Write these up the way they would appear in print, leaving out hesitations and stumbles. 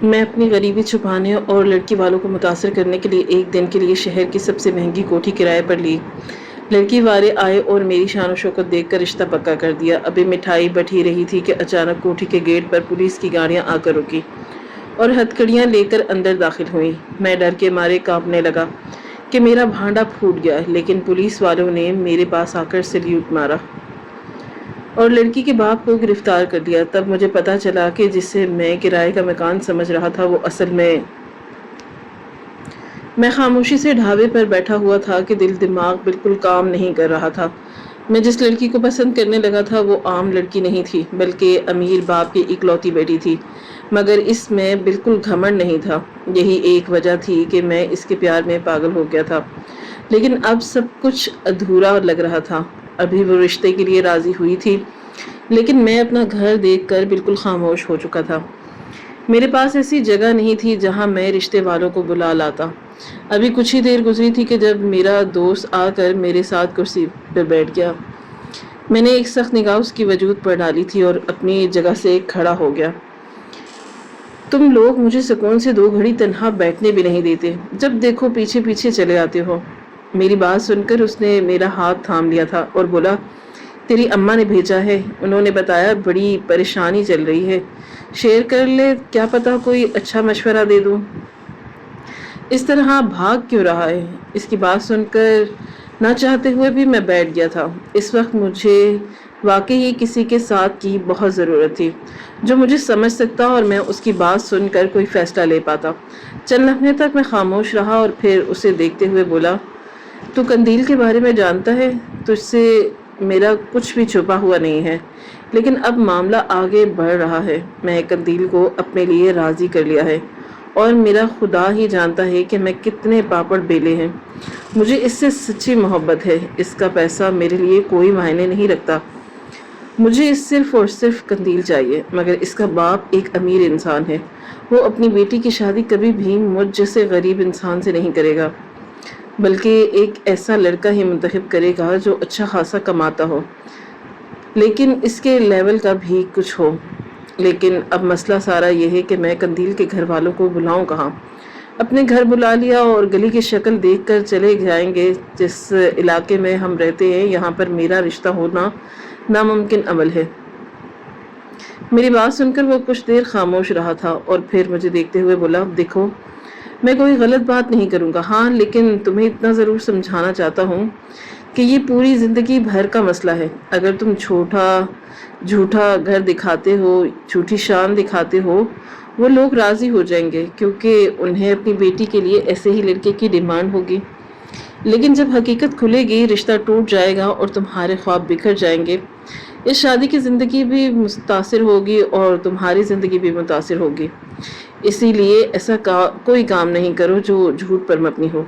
میں اپنی غریبی چھپانے اور لڑکی والوں کو متاثر کرنے کے لیے ایک دن کے لیے شہر کی سب سے مہنگی کوٹھی کرائے پر لی۔ لڑکی والے آئے اور میری شان و شوکت دیکھ کر رشتہ پکا کر دیا۔ ابھی مٹھائی بٹھی رہی تھی کہ اچانک کوٹھی کے گیٹ پر پولیس کی گاڑیاں آ کر رکی اور ہتھکڑیاں لے کر اندر داخل ہوئیں۔ میں ڈر کے مارے کانپنے لگا کہ میرا بھانڈا پھوٹ گیا، لیکن پولیس والوں نے میرے پاس آ کر سلیوٹ مارا اور لڑکی کے باپ کو گرفتار کر لیا۔ تب مجھے پتا چلا کہ جسے میں کرائے کا مکان سمجھ رہا تھا وہ اصل میں خاموشی سے ڈھابے پر بیٹھا ہوا تھا کہ دل دماغ بالکل کام نہیں کر رہا تھا۔ میں جس لڑکی کو پسند کرنے لگا تھا وہ عام لڑکی نہیں تھی، بلکہ امیر باپ کی اکلوتی بیٹی تھی، مگر اس میں بالکل گھمنڈ نہیں تھا۔ یہی ایک وجہ تھی کہ میں اس کے پیار میں پاگل ہو گیا تھا، لیکن اب سب کچھ ادھورا لگ رہا تھا۔ ابھی وہ رشتے کے لیے راضی ہوئی تھی، لیکن میں اپنا گھر دیکھ کر بالکل خاموش ہو چکا تھا۔ میرے پاس ایسی جگہ نہیں تھی جہاں میں رشتے والوں کو بلا لاتا۔ ابھی کچھ ہی دیر گزری تھی کہ جب میرا دوست آ کر میرے ساتھ کرسی پر بیٹھ گیا۔ میں نے ایک سخت نگاہ اس کی وجود پر ڈالی تھی اور اپنی جگہ سے کھڑا ہو گیا۔ تم لوگ مجھے سکون سے 2 گھڑی تنہا بیٹھنے بھی نہیں دیتے، جب دیکھو پیچھے پیچھے چلے آتے ہو۔ میری بات سن کر اس نے میرا ہاتھ تھام لیا تھا اور بولا، تیری اماں نے بھیجا ہے، انہوں نے بتایا بڑی پریشانی چل رہی ہے، شیئر کر لے، کیا پتا کوئی اچھا مشورہ دے دوں۔ اس طرح بھاگ کیوں رہا ہے؟ اس کی بات سن کر نہ چاہتے ہوئے بھی میں بیٹھ گیا تھا۔ اس وقت مجھے واقعی کسی کے ساتھ کی بہت ضرورت تھی جو مجھے سمجھ سکتا اور میں اس کی بات سن کر کوئی فیصلہ لے پاتا۔ چند لمحے تک میں خاموش رہا اور پھر اسے دیکھتے ہوئے بولا، تو قندیل کے بارے میں جانتا ہے؟ تجھ سے میرا کچھ بھی چھپا ہوا نہیں ہے، لیکن اب معاملہ آگے بڑھ رہا ہے۔ میں قندیل کو اپنے لیے راضی کر لیا ہے اور میرا خدا ہی جانتا ہے کہ میں کتنے پاپڑ بیلے ہیں۔ مجھے اس سے سچی محبت ہے، اس کا پیسہ میرے لیے کوئی معنی نہیں رکھتا۔ مجھے صرف اور صرف قندیل چاہیے، مگر اس کا باپ ایک امیر انسان ہے، وہ اپنی بیٹی کی شادی کبھی بھی مجھ جیسے غریب انسان سے نہیں کرے گا، بلکہ ایک ایسا لڑکا ہی منتخب کرے گا جو اچھا خاصا کماتا ہو، لیکن اس کے لیول کا بھی کچھ ہو۔ لیکن اب مسئلہ سارا یہ ہے کہ میں قندیل کے گھر والوں کو بلاؤں کہاں؟ اپنے گھر بلا لیا اور گلی کی شکل دیکھ کر چلے جائیں گے۔ جس علاقے میں ہم رہتے ہیں یہاں پر میرا رشتہ ہونا ناممکن عمل ہے۔ میری بات سن کر وہ کچھ دیر خاموش رہا تھا اور پھر مجھے دیکھتے ہوئے بولا، دیکھو میں کوئی غلط بات نہیں کروں گا، ہاں لیکن تمہیں اتنا ضرور سمجھانا چاہتا ہوں کہ یہ پوری زندگی بھر کا مسئلہ ہے۔ اگر تم جھوٹا گھر دکھاتے ہو، جھوٹی شان دکھاتے ہو، وہ لوگ راضی ہو جائیں گے کیونکہ انہیں اپنی بیٹی کے لیے ایسے ہی لڑکے کی ڈیمانڈ ہوگی۔ لیکن جب حقیقت کھلے گی، رشتہ ٹوٹ جائے گا اور تمہارے خواب بکھر جائیں گے۔ اس شادی کی زندگی بھی متاثر ہوگی اور تمہاری زندگی بھی متاثر ہوگی۔ اسی لیے ایسا کوئی کام نہیں کرو جو جھوٹ پر مبنی ہو۔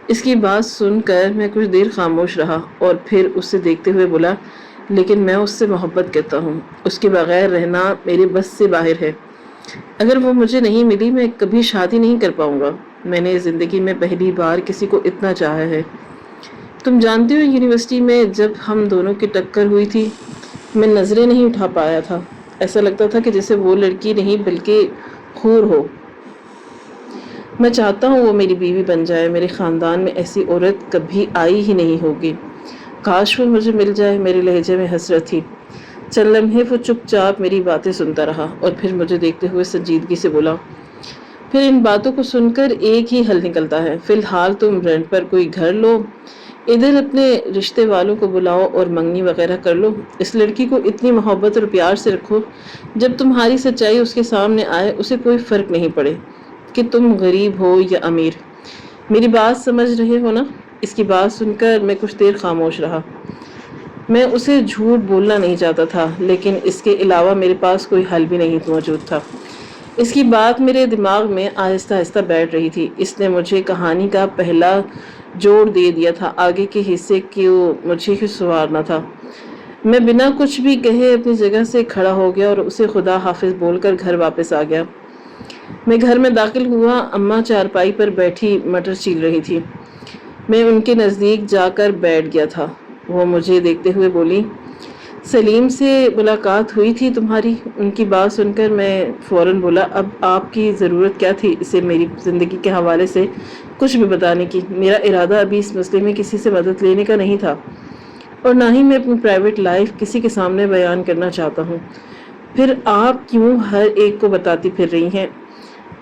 اس کی بات سن کر میں کچھ دیر خاموش رہا اور پھر اسے دیکھتے ہوئے بولا، لیکن میں اس سے محبت کرتا ہوں، اس کے بغیر رہنا میرے بس سے باہر ہے۔ اگر وہ مجھے نہیں ملی میں کبھی شادی نہیں کر پاؤں گا۔ میں نے زندگی میں پہلی بار کسی کو اتنا چاہا ہے۔ تم جانتے ہو یونیورسٹی میں جب ہم دونوں کی ٹکر ہوئی تھی، میں نظریں نہیں اٹھا پایا تھا، ایسا لگتا تھا کہ جیسے وہ لڑکی نہیں بلکہ حور ہو۔ میں چاہتا ہوں وہ میری بیوی بن جائے، میرے خاندان میں ایسی عورت کبھی آئی ہی نہیں ہوگی، کاش وہ مجھے مل جائے۔ میرے لہجے میں حسرت تھی۔ چند لمحے وہ چپ چاپ میری باتیں سنتا رہا اور پھر مجھے دیکھتے ہوئے سنجیدگی سے بولا، پھر ان باتوں کو سن کر ایک ہی حل نکلتا ہے، فی الحال تم رینٹ پر کوئی گھر لو، ادھر اپنے رشتے والوں کو بلاؤ اور منگنی وغیرہ کر لو۔ اس لڑکی کو اتنی محبت اور پیار سے رکھو، جب تمہاری سچائی اس کے سامنے آئے اسے کوئی فرق نہیں پڑے کہ تم غریب ہو یا امیر۔ میری بات سمجھ رہے ہو نا؟ اس کی بات سن کر میں کچھ دیر خاموش رہا۔ میں اسے جھوٹ بولنا نہیں چاہتا تھا، لیکن اس کے علاوہ میرے پاس کوئی حل بھی نہیں موجود تھا۔ اس کی بات میرے دماغ میں آہستہ آہستہ بیٹھ رہی تھی۔ اس نے مجھے کہانی کا پہلا جوڑ دے دیا تھا، آگے کے حصے کو مجھے ہی سنوارنا تھا۔ میں بنا کچھ بھی کہے اپنی جگہ سے کھڑا ہو گیا اور اسے خدا حافظ بول کر گھر واپس آ گیا۔ میں گھر میں داخل ہوا، اماں چارپائی پر بیٹھی مٹر چیل رہی تھی۔ میں ان کے نزدیک جا کر بیٹھ گیا تھا۔ وہ مجھے دیکھتے ہوئے بولی، سلیم سے ملاقات ہوئی تھی تمہاری؟ ان کی بات سن کر میں فوراً بولا اب آپ کی ضرورت کیا تھی اسے میری زندگی کے حوالے سے کچھ بھی بتانے کی؟ میرا ارادہ ابھی اس مسئلے میں کسی سے مدد لینے کا نہیں تھا، اور نہ ہی میں اپنی پرائیویٹ لائف کسی کے سامنے بیان کرنا چاہتا ہوں۔ پھر آپ کیوں ہر ایک کو بتاتی پھر رہی ہیں؟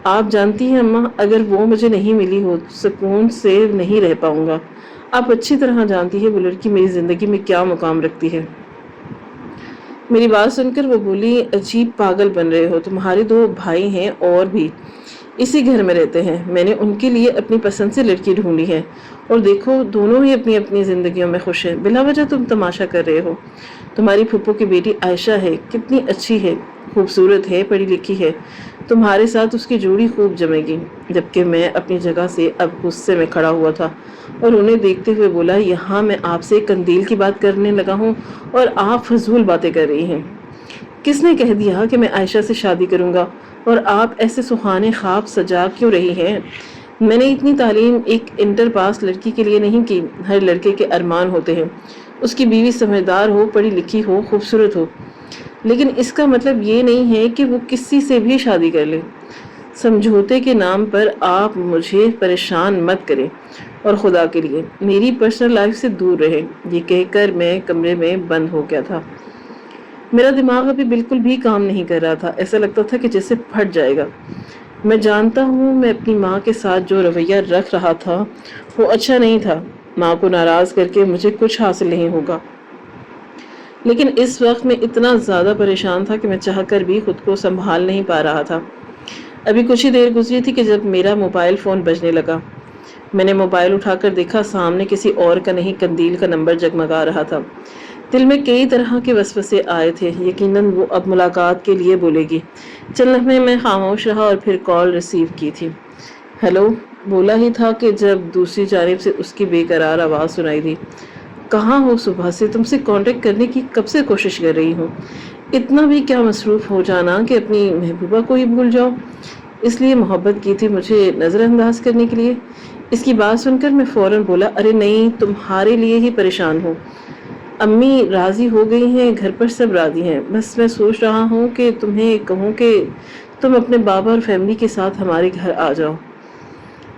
آپ جانتی ہیں اماں، اگر وہ مجھے نہیں ملی ہو سکون سے نہیں رہ پاؤں گا۔ آپ اچھی طرح جانتی ہے وہ لڑکی میری زندگی میں کیا مقام رکھتی ہے۔ میری بات سن کر وہ بولی عجیب پاگل بن رہے ہو، تمہارے 2 بھائی ہیں اور بھی اسی گھر میں رہتے ہیں، میں نے ان کے لیے اپنی پسند سے لڑکی ڈھونڈی ہے، اور دیکھو دونوں ہی اپنی اپنی زندگیوں میں خوش ہیں، بلا وجہ تم تماشا کر رہے ہو۔ تمہاری پھپھو کی بیٹی عائشہ ہے، کتنی اچھی ہے، خوبصورت ہے، پڑھی لکھی ہے، تمہارے ساتھ اس کی جوڑی خوب جمے گی۔ جبکہ میں اپنی جگہ سے اب غصے میں کھڑا ہوا تھا اور انہیں دیکھتے ہوئے بولا یہاں میں آپ سے قندیل کی بات کرنے لگا ہوں اور آپ فضول باتیں کر رہی ہیں۔ کس نے کہہ دیا کہ میں عائشہ سے شادی کروں گا، اور آپ ایسے سہانے خواب سجا کیوں رہی ہیں؟ میں نے اتنی تعلیم ایک انٹر پاس لڑکی کے لیے نہیں کی، ہر لڑکے کے ارمان ہوتے ہیں اس کی بیوی سمجھدار ہو، پڑھی لکھی ہو، خوبصورت ہو، لیکن اس کا مطلب یہ نہیں ہے کہ وہ کسی سے بھی شادی کر لے۔ سمجھوتے کے نام پر آپ مجھے پریشان مت کریں، اور خدا کے لیے میری پرسنل لائف سے دور رہیں۔ یہ کہہ کر میں کمرے میں بند ہو گیا تھا۔ میرا دماغ ابھی بالکل بھی کام نہیں کر رہا تھا، ایسا لگتا تھا کہ جیسے پھٹ جائے گا۔ میں جانتا ہوں میں اپنی ماں کے ساتھ جو رویہ رکھ رہا تھا وہ اچھا نہیں تھا، ماں کو ناراض کر کے مجھے کچھ حاصل نہیں ہوگا، لیکن اس وقت میں اتنا زیادہ پریشان تھا کہ میں چاہ کر بھی خود کو سنبھال نہیں پا رہا تھا۔ ابھی کچھ ہی دیر گزری تھی کہ جب میرا موبائل فون بجنے لگا۔ میں نے موبائل اٹھا کر دیکھا، سامنے کسی اور کا نہیں قندیل کا نمبر جگمگا رہا تھا۔ دل میں کئی طرح کے وسوسے آئے تھے، یقیناً وہ اب ملاقات کے لیے بولے گی۔ چند لمحے میں خاموش رہا اور پھر کال ریسیو کی تھی۔ ہیلو بولا ہی تھا کہ جب دوسری جانب سے اس کی بے قرار آواز سنائی دی۔ کہاں ہو؟ صبح سے تم سے کانٹیکٹ کرنے کی کب سے کوشش کر رہی ہوں، اتنا بھی کیا مصروف ہو جانا کہ اپنی محبوبہ کو ہی بھول جاؤ؟ اس لیے محبت کی تھی مجھے نظر انداز کرنے کے لیے؟ اس کی بات سن کر میں فوراً بولا ارے نہیں، تمہارے لیے ہی پریشان ہوں، امی راضی ہو گئی ہیں، گھر پر سب راضی ہیں، بس میں سوچ رہا ہوں کہ تمہیں کہوں کہ تم اپنے بابا اور فیملی کے ساتھ ہمارے گھر آ جاؤ۔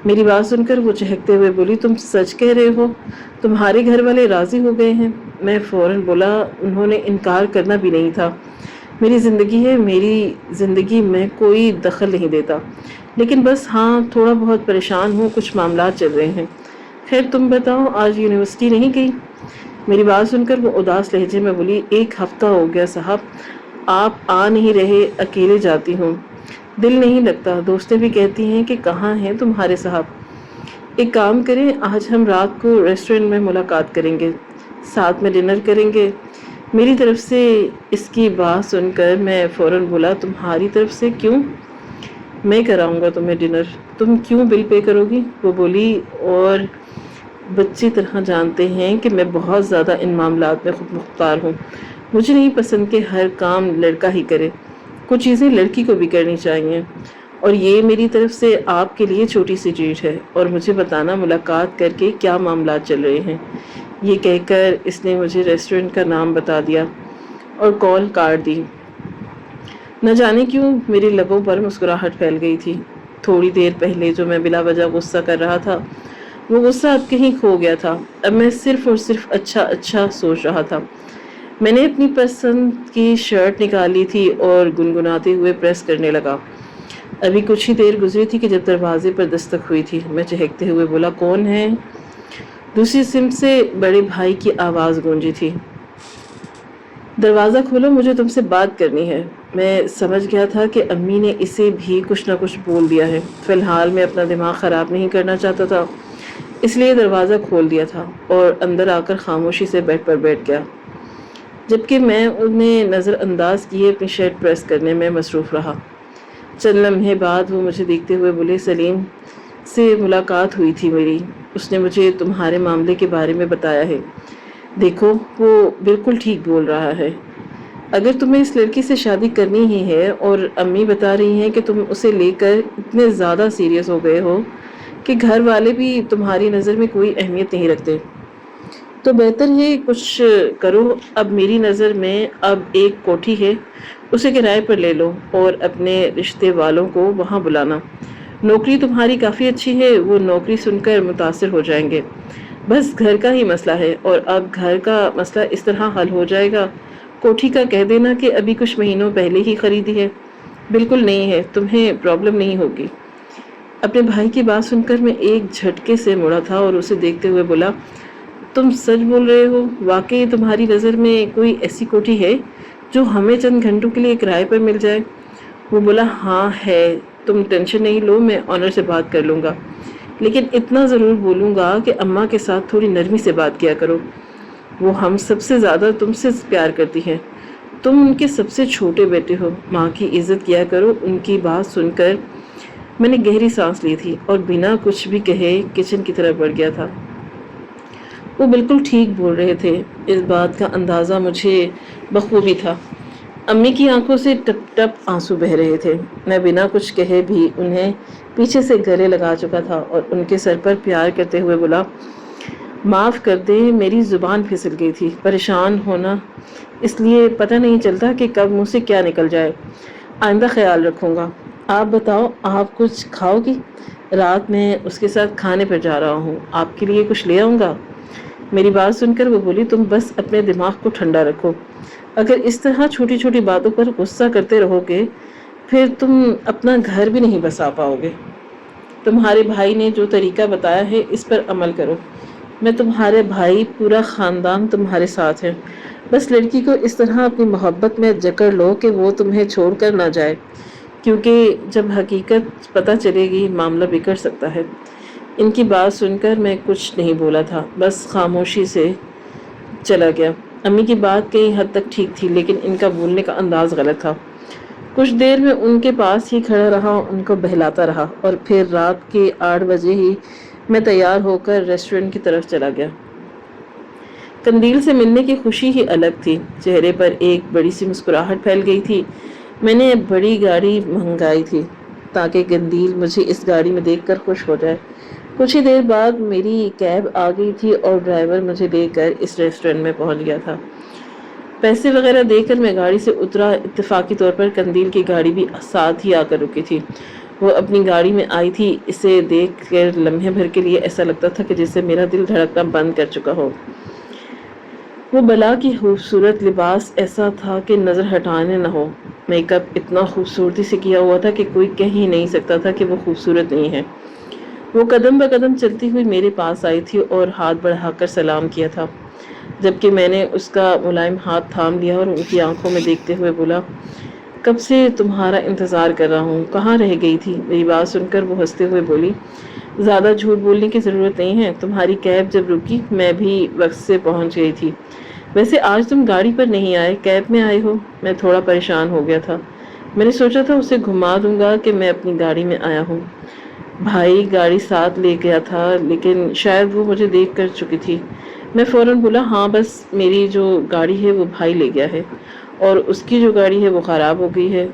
میری بات سن کر وہ چہکتے ہوئے بولی تم سچ کہہ رہے ہو؟ تمہارے گھر والے راضی ہو گئے ہیں؟ میں فوراً بولا انہوں نے انکار کرنا بھی نہیں تھا، میری زندگی ہے، میری زندگی میں کوئی دخل نہیں دیتا، لیکن بس ہاں تھوڑا بہت پریشان ہوں، کچھ معاملات چل رہے ہیں۔ خیر تم بتاؤ آج یونیورسٹی نہیں گئی؟ میری بات سن کر وہ اداس لہجے میں بولی 1 ہفتہ ہو گیا صاحب، آپ آ نہیں رہے، اکیلے جاتی ہوں، دل نہیں لگتا، دوستیں بھی کہتی ہیں کہ کہاں ہیں تمہارے صاحب۔ ایک کام کریں، آج ہم رات کو ریسٹورنٹ میں ملاقات کریں گے، ساتھ میں ڈنر کریں گے میری طرف سے۔ اس کی بات سن کر میں فوراً بولا تمہاری طرف سے کیوں؟ میں کراؤں گا تمہیں ڈنر، تم کیوں بل پے کرو گی؟ وہ بولی اور بچی طرح جانتے ہیں کہ میں بہت زیادہ ان معاملات میں خود مختار ہوں، مجھے نہیں پسند کہ ہر کام لڑکا ہی کرے، کچھ چیزیں لڑکی کو بھی کرنی چاہیے، اور یہ میری طرف سے آپ کے لیے چھوٹی سی ٹریٹ ہے، اور مجھے بتانا ملاقات کر کے کیا معاملات چل رہے ہیں۔ یہ کہہ کر اس نے مجھے ریسٹورنٹ کا نام بتا دیا اور کال کاٹ دی۔ نہ جانے کیوں میرے لبوں پر مسکراہٹ پھیل گئی تھی۔ تھوڑی دیر پہلے جو میں بلا وجہ غصہ کر رہا تھا وہ غصہ اب کہیں کھو گیا تھا، اب میں صرف اور صرف اچھا اچھا سوچ رہا تھا۔ میں نے اپنی پسند کی شرٹ نکالی تھی اور گنگناتے ہوئے پریس کرنے لگا۔ ابھی کچھ ہی دیر گزری تھی کہ جب دروازے پر دستک ہوئی تھی، میں چہکتے ہوئے بولا کون ہے؟ دوسری سمت سے بڑے بھائی کی آواز گونجی تھی، دروازہ کھولو، مجھے تم سے بات کرنی ہے۔ میں سمجھ گیا تھا کہ امی نے اسے بھی کچھ نہ کچھ بول دیا ہے، فی الحال میں اپنا دماغ خراب نہیں کرنا چاہتا تھا، اس لیے دروازہ کھول دیا تھا اور اندر آ کر خاموشی سے بیڈ پر بیٹھ گیا، جبکہ میں انہیں نظر انداز کیے اپنی شرٹ پریس کرنے میں مصروف رہا۔ چند لمحے بعد وہ مجھے دیکھتے ہوئے بولے سلیم سے ملاقات ہوئی تھی میری، اس نے مجھے تمہارے معاملے کے بارے میں بتایا ہے، دیکھو وہ بالکل ٹھیک بول رہا ہے، اگر تمہیں اس لڑکی سے شادی کرنی ہی ہے، اور امی بتا رہی ہیں کہ تم اسے لے کر اتنے زیادہ سیریس ہو گئے ہو کہ گھر والے بھی تمہاری نظر میں کوئی اہمیت نہیں رکھتے، تو بہتر ہے کچھ کرو. اب میری نظر میں اب ایک کوٹھی ہے، اسے کرائے پر لے لو اور اپنے رشتے والوں کو وہاں بلانا. نوکری تمہاری کافی اچھی ہے، وہ نوکری سن کر متاثر ہو جائیں گے. بس گھر کا ہی مسئلہ ہے، اور اب گھر کا مسئلہ اس طرح حل ہو جائے گا. کوٹھی کا کہہ دینا کہ ابھی کچھ مہینوں پہلے ہی خریدی ہے. بالکل نہیں ہے، تمہیں پرابلم نہیں ہوگی. اپنے بھائی کی بات سن کر میں ایک جھٹکے سے مڑا تھا اور اسے دیکھتے ہوئے بولا، تم سچ بول رہے ہو؟ واقعی تمہاری نظر میں کوئی ایسی کوٹھی ہے جو ہمیں چند گھنٹوں کے لیے کرائے پر مل جائے؟ وہ بولا، ہاں ہے. تم ٹینشن نہیں لو، میں آنر سے بات کر لوں گا. لیکن اتنا ضرور بولوں گا کہ اماں کے ساتھ تھوڑی نرمی سے بات کیا کرو. وہ ہم سب سے زیادہ تم سے پیار کرتی ہیں. تم ان کے سب سے چھوٹے بیٹے ہو. ماں کی عزت کیا کرو. ان کی بات سن کر میں نے گہری سانس لی تھی اور بنا کچھ بھی کہے کچن کی طرف بڑھ گیا تھا. وہ بالکل ٹھیک بول رہے تھے. اس بات کا اندازہ مجھے بخوبی تھا. امی کی آنکھوں سے ٹپ ٹپ آنسو بہ رہے تھے. میں بنا کچھ کہے بھی انہیں پیچھے سے گلے لگا چکا تھا اور ان کے سر پر پیار کرتے ہوئے بولا، معاف کر دے، میری زبان پھسل گئی تھی. پریشان ہونا اس لیے پتہ نہیں چلتا کہ کب منہ سے کیا نکل جائے. آئندہ خیال رکھوں گا. آپ بتاؤ، آپ کچھ کھاؤ گی؟ رات میں اس کے ساتھ کھانے پر جا رہا ہوں، آپ کے لیے کچھ لے آؤں گا. میری بات سن کر وہ بولی، تم بس اپنے دماغ کو ٹھنڈا رکھو. اگر اس طرح چھوٹی چھوٹی باتوں پر غصہ کرتے رہو گے پھر تم اپنا گھر بھی نہیں بسا پاؤ گے. تمہارے بھائی نے جو طریقہ بتایا ہے اس پر عمل کرو. میں تمہارے بھائی، پورا خاندان تمہارے ساتھ ہے. بس لڑکی کو اس طرح اپنی محبت میں جکڑ لو کہ وہ تمہیں چھوڑ کر نہ جائے، کیونکہ جب حقیقت پتہ چلے گی معاملہ بگڑ سکتا ہے. ان کی بات سن کر میں کچھ نہیں بولا تھا، بس خاموشی سے چلا گیا. امی کی بات کئی حد تک ٹھیک تھی، لیکن ان کا بولنے کا انداز غلط تھا. کچھ دیر میں ان کے پاس ہی کھڑا رہا، ان کو بہلاتا رہا، اور پھر رات کے 8 بجے ہی میں تیار ہو کر ریسٹورنٹ کی طرف چلا گیا. قندیل سے ملنے کی خوشی ہی الگ تھی. چہرے پر ایک بڑی سی مسکراہٹ پھیل گئی تھی. میں نے بڑی گاڑی منگائی تھی تاکہ قندیل مجھے اس گاڑی میں دیکھ کر خوش ہو جائے. کچھ ہی دیر بعد میری کیب آ گئی تھی اور ڈرائیور مجھے لے کر اس ریسٹورنٹ میں پہنچ گیا تھا. پیسے وغیرہ دے کر میں گاڑی سے اترا. اتفاقی طور پر قندیل کی گاڑی بھی ساتھ ہی آ کر رکی تھی. وہ اپنی گاڑی میں آئی تھی. اسے دیکھ کر لمحے بھر کے لیے ایسا لگتا تھا کہ جسے میرا دل دھڑکنا بند کر چکا ہو. وہ بلا کی خوبصورت لباس ایسا تھا کہ نظر ہٹانے نہ ہو. میک اپ اتنا خوبصورتی سے کیا ہوا تھا کہ کوئی کہہ ہی نہیں سکتا تھا کہ وہ خوبصورت نہیں ہے. وہ قدم بہ قدم چلتی ہوئی میرے پاس آئی تھی اور ہاتھ بڑھا کر سلام کیا تھا، جبکہ میں نے اس کا ملائم ہاتھ تھام لیا اور ان کی آنکھوں میں دیکھتے ہوئے بولا، کب سے تمہارا انتظار کر رہا ہوں. کہاں رہ گئی تھی؟ میری بات سن کر وہ ہنستے ہوئے بولی، زیادہ جھوٹ بولنے کی ضرورت نہیں ہے. تمہاری کیب جب رکی میں بھی وقت سے پہنچ گئی تھی. ویسے آج تم گاڑی پر نہیں آئے، کیب میں آئے ہو. میں تھوڑا پریشان ہو گیا تھا. میں نے سوچا تھا اسے گھما دوں گا کہ میں اپنی گاڑی میں آیا ہوں. بھائی گاڑی ساتھ لے گیا تھا، لیکن شاید وہ مجھے دیکھ کر چکی تھی. میں فوراً بولا، ہاں بس میری جو گاڑی ہے وہ بھائی لے گیا ہے، اور اس کی جو گاڑی ہے وہ خراب ہو گئی ہے،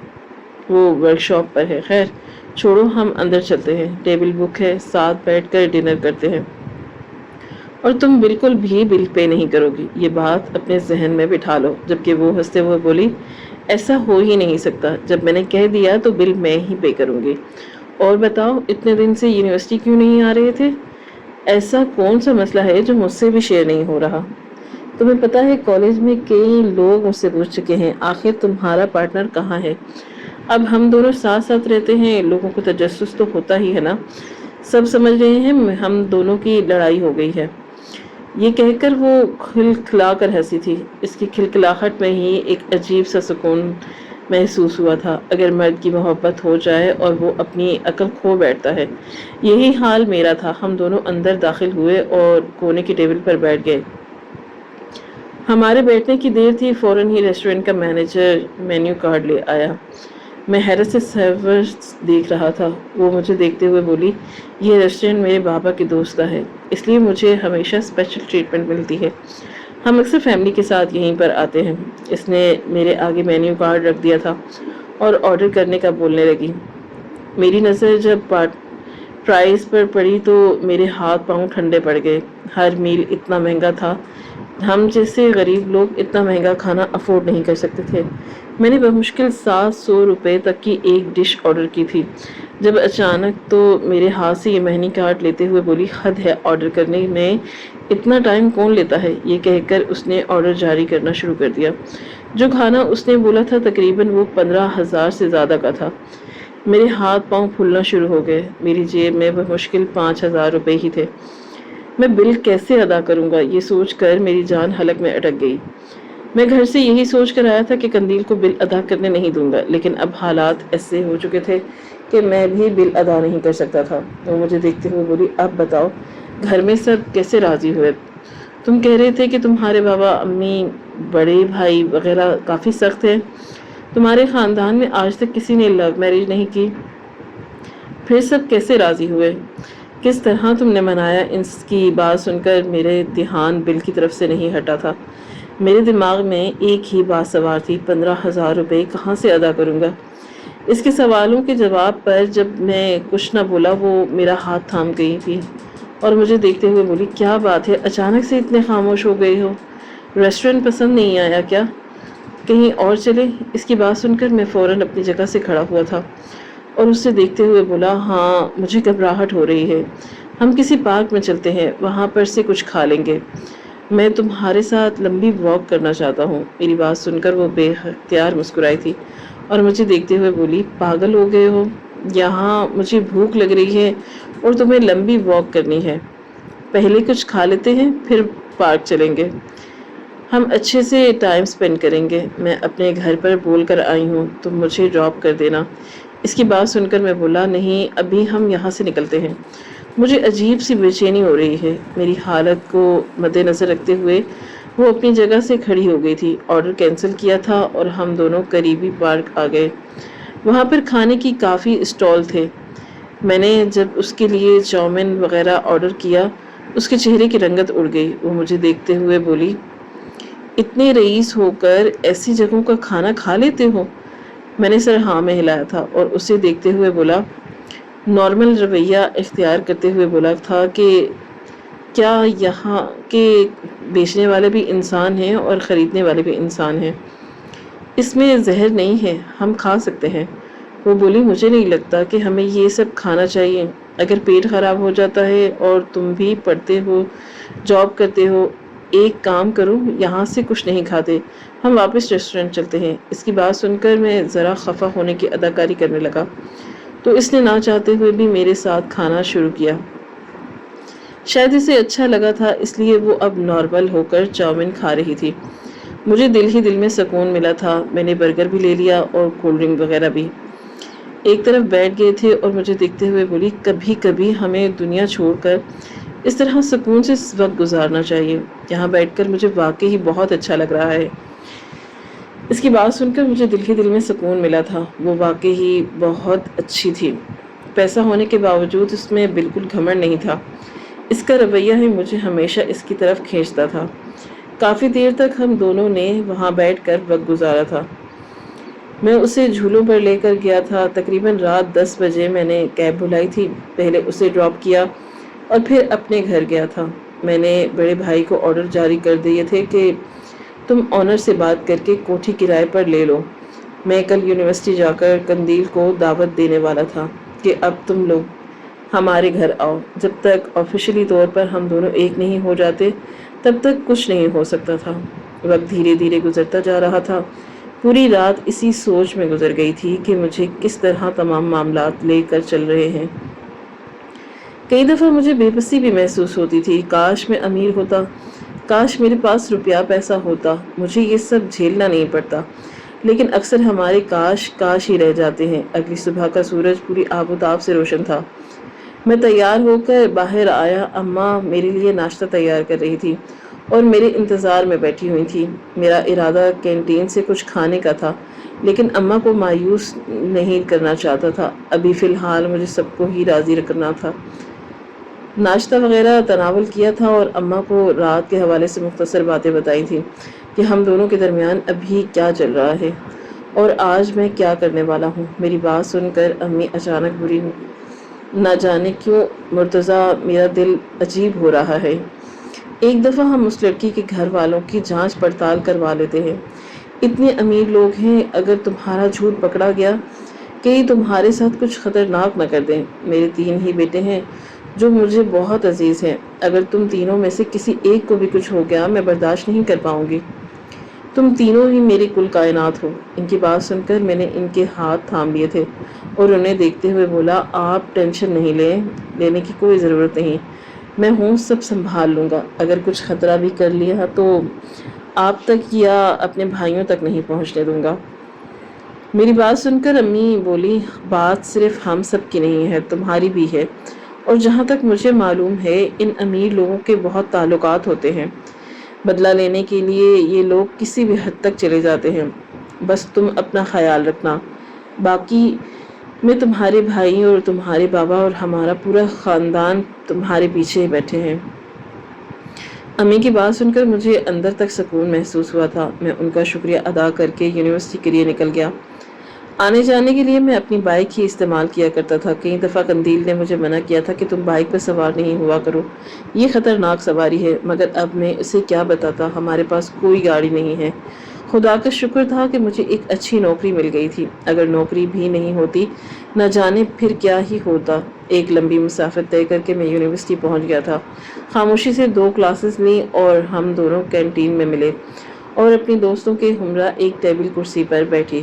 وہ ورک شاپ پر ہے. خیر چھوڑو، ہم اندر چلتے ہیں. ٹیبل بک ہے، ساتھ بیٹھ کر ڈنر کرتے ہیں. اور تم بالکل بھی بل پے نہیں کرو گی، یہ بات اپنے ذہن میں بٹھا لو. جبکہ وہ ہنستے ہوئے بولی، ایسا ہو ہی نہیں سکتا. جب میں نے کہہ دیا تو بل میں ہی پے کروں گی. اور بتاؤ، اتنے دن سے یونیورسٹی کیوں نہیں آ رہے تھے؟ ایسا کون سا مسئلہ ہے جو مجھ سے بھی شیئر نہیں ہو رہا؟ تمہیں پتا ہے کالج میں کئی لوگ مجھ سے پوچھ چکے ہیں، آخر تمہارا پارٹنر کہاں ہے؟ اب ہم دونوں ساتھ ساتھ رہتے ہیں، لوگوں کو تجسس تو ہوتا ہی ہے نا. سب سمجھ رہے ہیں ہم دونوں کی لڑائی ہو گئی ہے. یہ کہہ کر وہ کھلکھلا کر ہنسی تھی. اس کی کھلکھلاہٹ میں ہی ایک عجیب سا سکون محسوس ہوا تھا. اگر مرد کی محبت ہو جائے اور وہ اپنی عقل کھو بیٹھتا ہے، یہی حال میرا تھا. ہم دونوں اندر داخل ہوئے اور کونے کی ٹیبل پر بیٹھ گئے. ہمارے بیٹھنے کی دیر تھی. فوراً ہی ریسٹورنٹ کا مینیجر مینیو کارڈ لے آیا. میں حیرت سے سرور دیکھ رہا تھا. وہ مجھے دیکھتے ہوئے بولی، یہ ریسٹورنٹ میرے بابا کی دوست کا ہے، اس لیے مجھے ہمیشہ اسپیشل ٹریٹمنٹ ملتی ہے. ہم اکثر فیملی کے ساتھ یہیں پر آتے ہیں. اس نے میرے آگے مینیو کارڈ رکھ دیا تھا اور آرڈر کرنے کا بولنے لگی. میری نظر جب پرائز پر پڑی تو میرے ہاتھ پاؤں ٹھنڈے پڑ گئے۔ ہر میل اتنا مہنگا تھا، ہم جیسے غریب لوگ اتنا مہنگا کھانا افورڈ نہیں کر سکتے تھے۔ میں نے بمشکل 700 روپے تک کی ایک ڈش آرڈر کی تھی، جب اچانک تو میرے ہاتھ سے یہ مہنی کاٹ لیتے ہوئے بولی، حد ہے، آرڈر کرنے میں اتنا ٹائم کون لیتا ہے؟ یہ کہہ کر اس نے آرڈر جاری کرنا شروع کر دیا۔ جو کھانا اس نے بولا تھا تقریباً وہ 15,000 سے زیادہ کا تھا۔ میرے ہاتھ پاؤں پھولنا شروع ہو گئے۔ میری جیب میں بمشکل 5,000 روپے ہی تھے۔ میں بل کیسے ادا کروں گا، یہ سوچ کر میری جان حلق میں اٹک گئی۔ میں گھر سے یہی سوچ کر آیا تھا کہ قندیل کو بل ادا کرنے نہیں دوں گا، لیکن اب حالات ایسے ہو چکے تھے کہ میں بھی بل ادا نہیں کر سکتا تھا۔ وہ مجھے دیکھتے ہوئے بولی، اب بتاؤ گھر میں سب کیسے راضی ہوئے؟ تم کہہ رہے تھے کہ تمہارے بابا، امی، بڑے بھائی وغیرہ کافی سخت ہیں۔ تمہارے خاندان میں آج تک کسی نے لو میرج نہیں کی، پھر سب کیسے راضی ہوئے؟ کس طرح تم نے منایا؟ اس کی بات سن کر میرے دھیان بل کی طرف سے نہیں ہٹا تھا۔ میرے دماغ میں ایک ہی بات سوار تھی، 15,000 روپے کہاں سے ادا کروں گا؟ اس کے سوالوں کے جواب پر جب میں کچھ نہ بولا، وہ میرا ہاتھ تھام گئی تھی اور مجھے دیکھتے ہوئے بولی، کیا بات ہے، اچانک سے اتنے خاموش ہو گئی ہو؟ ریسٹورنٹ پسند نہیں آیا کیا؟ کہیں اور چلے؟ اس کی بات سن کر میں فوراً اپنی جگہ سے کھڑا ہوا تھا اور اس سے دیکھتے ہوئے بولا، ہاں مجھے گھبراہٹ ہو رہی ہے، ہم کسی پارک میں چلتے ہیں، وہاں پر سے کچھ کھا لیں گے، میں تمہارے ساتھ لمبی واک کرنا چاہتا ہوں۔ میری بات سن کر وہ بے اختیار مسکرائی تھی اور مجھے دیکھتے ہوئے بولی، پاگل ہو گئے ہو؟ یہاں مجھے بھوک لگ رہی ہے اور تمہیں لمبی واک کرنی ہے، پہلے کچھ کھا لیتے ہیں پھر پارک چلیں گے، ہم اچھے سے ٹائم سپینڈ کریں گے، میں اپنے گھر پر بول کر آئی ہوں، تم مجھے ڈراپ کر دینا۔ اس کی بات سن کر میں بولا، نہیں، ابھی ہم یہاں سے نکلتے ہیں، مجھے عجیب سی بے چینی ہو رہی ہے۔ میری حالت کو مد نظر رکھتے ہوئے وہ اپنی جگہ سے کھڑی ہو گئی تھی۔ آرڈر کینسل کیا تھا اور ہم دونوں قریبی پارک آ گئے۔ وہاں پر کھانے کی کافی اسٹال تھے۔ میں نے جب اس کے لیے چاؤمین وغیرہ آرڈر کیا، اس کے چہرے کی رنگت اڑ گئی۔ وہ مجھے دیکھتے ہوئے بولی، اتنے رئیس ہو کر ایسی جگہوں کا کھانا کھا لیتے ہو؟ میں نے سر ہاں میں ہلایا تھا اور اسے دیکھتے ہوئے بولا، نارمل رویہ اختیار کرتے ہوئے بولا تھا کہ کیا یہاں کے بیچنے والے بھی انسان ہیں اور خریدنے والے بھی انسان ہیں، اس میں زہر نہیں ہے، ہم کھا سکتے ہیں۔ وہ بولی، مجھے نہیں لگتا کہ ہمیں یہ سب کھانا چاہیے، اگر پیٹ خراب ہو جاتا ہے اور تم بھی پڑھتے ہو، جاب کرتے ہو، ایک کام کرو، یہاں سے کچھ نہیں کھاتے، ہم واپس ریسٹورنٹ چلتے ہیں۔ اس کی بات سن کر میں ذرا خفا ہونے کی اداکاری کرنے لگا تو اس نے نہ چاہتے ہوئے بھی میرے ساتھ کھانا شروع کیا۔ شاید اسے اچھا لگا تھا، اس لیے وہ اب نارمل ہو کر چاؤمین کھا رہی تھی۔ مجھے دل ہی دل میں سکون ملا تھا۔ میں نے برگر بھی لے لیا اور کولڈ ڈرنک وغیرہ بھی۔ ایک طرف بیٹھ گئے تھے اور مجھے دیکھتے ہوئے بولی، کبھی کبھی ہمیں دنیا چھوڑ کر اس طرح سکون سے وقت گزارنا چاہیے، یہاں بیٹھ کر مجھے واقعی بہت اچھا لگ رہا ہے۔ اس کی بات سن کر مجھے دل ہی دل میں سکون ملا تھا۔ وہ واقعی بہت اچھی تھی، پیسہ ہونے کے باوجود اس میں بالکل گھمنڈ نہیں تھا۔ اس کا رویہ ہی مجھے ہمیشہ اس کی طرف کھینچتا تھا۔ کافی دیر تک ہم دونوں نے وہاں بیٹھ کر وقت گزارا تھا۔ میں اسے جھولوں پر لے کر گیا تھا۔ تقریباً رات 10 بجے میں نے کیب بلائی تھی، پہلے اسے ڈراپ کیا اور پھر اپنے گھر گیا تھا۔ میں نے بڑے بھائی کو آرڈر جاری کر دیے تھے کہ تم آنر سے بات کر کے کوٹھی کرائے پر لے لو، میں کل یونیورسٹی جا کر قندیل کو دعوت دینے والا تھا کہ اب تم لوگ ہمارے گھر آؤ۔ جب تک آفیشلی طور پر ہم دونوں ایک نہیں ہو جاتے تب تک کچھ نہیں ہو سکتا تھا۔ وقت دھیرے دھیرے گزرتا جا رہا تھا۔ پوری رات اسی سوچ میں گزر گئی تھی کہ مجھے کس طرح تمام معاملات لے کر چل رہے ہیں۔ کئی دفعہ مجھے بے بسی بھی محسوس ہوتی تھی، کاش میں امیر ہوتا، کاش میرے پاس روپیہ پیسہ ہوتا، مجھے یہ سب جھیلنا نہیں پڑتا، لیکن اکثر ہمارے کاش ہی رہ جاتے ہیں۔ اگلی صبح کا سورج پوری آب و تاب سے روشن تھا۔ میں تیار ہو کر باہر آیا۔ اماں میرے لیے ناشتہ تیار کر رہی تھی اور میرے انتظار میں بیٹھی ہوئی تھی۔ میرا ارادہ کینٹین سے کچھ کھانے کا تھا، لیکن اماں کو مایوس نہیں کرنا چاہتا تھا۔ ابھی فی الحال مجھے سب کو ہی راضی کرنا تھا۔ ناشتہ وغیرہ تناول کیا تھا اور اماں کو رات کے حوالے سے مختصر باتیں بتائی تھی کہ ہم دونوں کے درمیان ابھی کیا چل رہا ہے اور آج میں کیا کرنے والا ہوں۔ میری بات سن کر امی اچانک بولی، نہ جانے کیوں مرتضیٰ میرا دل عجیب ہو رہا ہے۔ ایک دفعہ ہم اس لڑکی کے گھر والوں کی جانچ پڑتال کروا لیتے ہیں۔ اتنے امیر لوگ ہیں، اگر تمہارا جھوٹ پکڑا گیا کہ تمہارے ساتھ کچھ خطرناک نہ کر دیں۔ میرے 3 ہی بیٹے ہیں جو مجھے بہت عزیز ہیں، اگر تم تینوں میں سے کسی ایک کو بھی کچھ ہو گیا میں برداشت نہیں کر پاؤں گی۔ تم تینوں ہی میری کل کائنات ہو۔ ان کی بات سن کر میں نے ان کے ہاتھ تھام لیے تھے اور انہیں دیکھتے ہوئے بولا، آپ ٹینشن نہیں لینے کی کوئی ضرورت نہیں، میں ہوں، سب سنبھال لوں گا۔ اگر کچھ خطرہ بھی کر لیا تو آپ تک یا اپنے بھائیوں تک نہیں پہنچنے دوں گا۔ میری بات سن کر امی بولی، بات صرف ہم سب کی نہیں ہے، تمہاری بھی ہے، اور جہاں تک مجھے معلوم ہے ان امیر لوگوں کے بہت تعلقات ہوتے ہیں، بدلہ لینے کے لیے یہ لوگ کسی بھی حد تک چلے جاتے ہیں، بس تم اپنا خیال رکھنا، باقی میں تمہارے بھائی اور تمہارے بابا اور ہمارا پورا خاندان تمہارے پیچھے بیٹھے ہیں۔ امی کی بات سن کر مجھے اندر تک سکون محسوس ہوا تھا۔ میں ان کا شکریہ ادا کر کے یونیورسٹی کے لیے نکل گیا۔ آنے جانے کے لیے میں اپنی بائک ہی استعمال کیا کرتا تھا۔ کئی دفعہ قندیل نے مجھے منع کیا تھا کہ تم بائک پر سوار نہیں ہوا کرو، یہ خطرناک سواری ہے، مگر اب میں اسے کیا بتاتا، ہمارے پاس کوئی گاڑی نہیں ہے۔ خدا کا شکر تھا کہ مجھے ایک اچھی نوکری مل گئی تھی، اگر نوکری بھی نہیں ہوتی نہ جانے پھر کیا ہی ہوتا۔ ایک لمبی مسافت طے کر کے میں یونیورسٹی پہنچ گیا تھا۔ خاموشی سے 2 کلاسز لیں اور ہم دونوں کینٹین میں ملے اور اپنی دوستوں کے ہمراہ ایک ٹیبل کرسی پر بیٹھی۔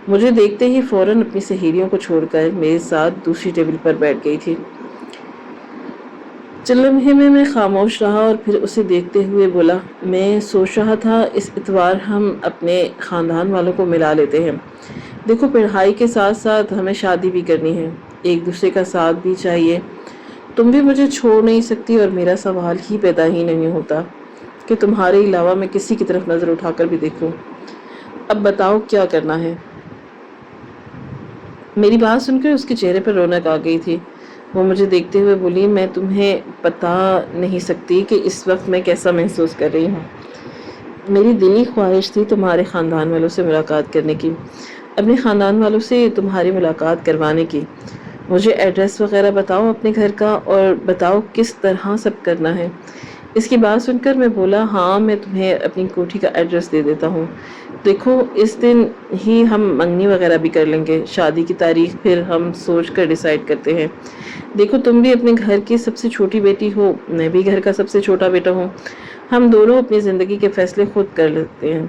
مجھے دیکھتے ہی فوراً اپنی سہیلیوں کو چھوڑ کر میرے ساتھ دوسری ٹیبل پر بیٹھ گئی تھی۔ چند لمحے میں خاموش رہا اور پھر اسے دیکھتے ہوئے بولا، میں سوچ رہا تھا اس اتوار ہم اپنے خاندان والوں کو ملا لیتے ہیں۔ دیکھو، پڑھائی کے ساتھ ساتھ ہمیں شادی بھی کرنی ہے، ایک دوسرے کا ساتھ بھی چاہیے۔ تم بھی مجھے چھوڑ نہیں سکتی اور میرا سوال ہی پیدا ہی نہیں ہوتا کہ تمہارے علاوہ میں کسی کی طرف نظر اٹھا کر بھی دیکھوں۔ اب بتاؤ کیا کرنا ہے؟ میری بات سن کر اس کے چہرے پر رونق آ گئی تھی۔ وہ مجھے دیکھتے ہوئے بولی، میں تمہیں بتا نہیں سکتی کہ اس وقت میں کیسا محسوس کر رہی ہوں۔ میری دلی خواہش تھی تمہارے خاندان والوں سے ملاقات کرنے کی، اپنے خاندان والوں سے تمہاری ملاقات کروانے کی۔ مجھے ایڈریس وغیرہ بتاؤ اپنے گھر کا، اور بتاؤ کس طرح سب کرنا ہے۔ اس کی بات سن کر میں بولا، ہاں میں تمہیں اپنی کوٹھی کا ایڈریس دے دیتا ہوں۔ دیکھو، اس دن ہی ہم منگنی وغیرہ بھی کر لیں گے، شادی کی تاریخ پھر ہم سوچ کر ڈیسائیڈ کرتے ہیں۔ دیکھو، تم بھی اپنے گھر کی سب سے چھوٹی بیٹی ہو، میں بھی گھر کا سب سے چھوٹا بیٹا ہوں، ہم دونوں اپنی زندگی کے فیصلے خود کر لیتے ہیں،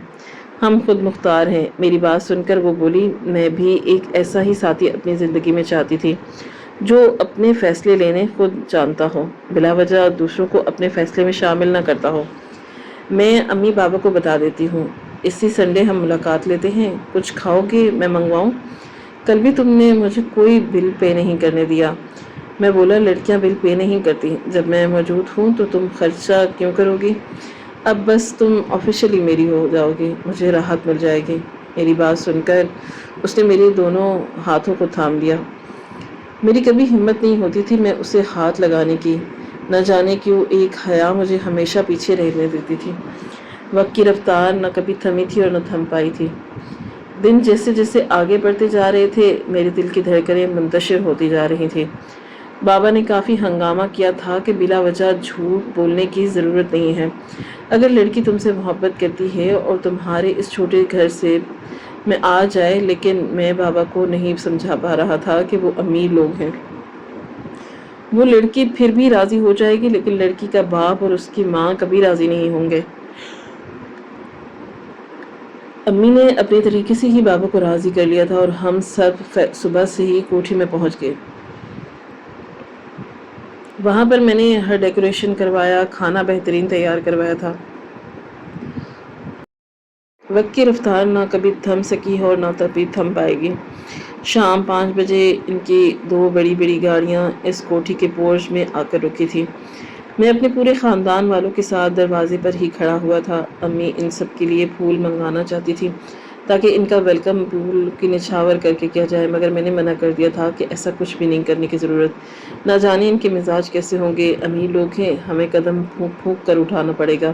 ہم خود مختار ہیں۔ میری بات سن کر وہ بولی، میں بھی ایک ایسا ہی ساتھی اپنی زندگی میں چاہتی تھی جو اپنے فیصلے لینے خود جانتا ہو، بلا وجہ دوسروں کو اپنے فیصلے میں شامل نہ کرتا ہو۔ میں امی بابا کو بتا دیتی ہوں، اسی سنڈے ہم ملاقات لیتے ہیں۔ کچھ کھاؤ گے میں منگواؤں؟ کل بھی تم نے مجھے کوئی بل پے نہیں کرنے دیا۔ میں بولا، لڑکیاں بل پے نہیں کرتی، جب میں موجود ہوں تو تم خرچہ کیوں کرو گی؟ اب بس تم آفیشلی میری ہو جاؤ گی، مجھے راحت مل جائے گی۔ میری بات سن کر اس نے میرے دونوں ہاتھوں کو تھام لیا۔ میری کبھی ہمت نہیں ہوتی تھی میں اسے ہاتھ لگانے کی، نہ جانے کیوں ایک حیا مجھے ہمیشہ پیچھے رہنے دیتی تھی۔ وقت کی رفتار نہ کبھی تھمی تھی اور نہ تھم پائی تھی۔ دن جیسے جیسے آگے بڑھتے جا رہے تھے میرے دل کی دھڑکنیں منتشر ہوتی جا رہی تھی۔ بابا نے کافی ہنگامہ کیا تھا کہ بلا وجہ جھوٹ بولنے کی ضرورت نہیں ہے، اگر لڑکی تم سے محبت کرتی ہے اور تمہارے اس چھوٹے گھر سے میں آ جائے، لیکن میں بابا کو نہیں سمجھا پا رہا تھا کہ وہ امیر لوگ ہیں، وہ لڑکی پھر بھی راضی ہو جائے گی لیکن لڑکی کا باپ اور اس کی ماں کبھی راضی نہیں ہوں گے۔ امی نے اپنے طریقے سے ہی بابا کو راضی کر لیا تھا اور ہم سب صبح سے ہی کوٹھی میں پہنچ گئے۔ وہاں پر میں نے ہر ڈیکوریشن کروایا، کھانا بہترین تیار کروایا تھا۔ وقت کی رفتار نہ کبھی تھم سکی اور نہ کبھی تھم پائے گی۔ شام 5 بجے ان کی 2 بڑی بڑی گاڑیاں اس کوٹھی کے پورچ میں آ کر رکی تھی۔ میں اپنے پورے خاندان والوں کے ساتھ دروازے پر ہی کھڑا ہوا تھا۔ امی ان سب کے لیے پھول منگوانا چاہتی تھی تاکہ ان کا ویلکم پھول کی نچھاور کر کے کیا جائے، مگر میں نے منع کر دیا تھا کہ ایسا کچھ بھی نہیں کرنے کی ضرورت، نہ جانے ان کے مزاج کیسے ہوں گے، امیر لوگ ہیں، ہمیں قدم پھونک پھونک کر اٹھانا پڑے گا۔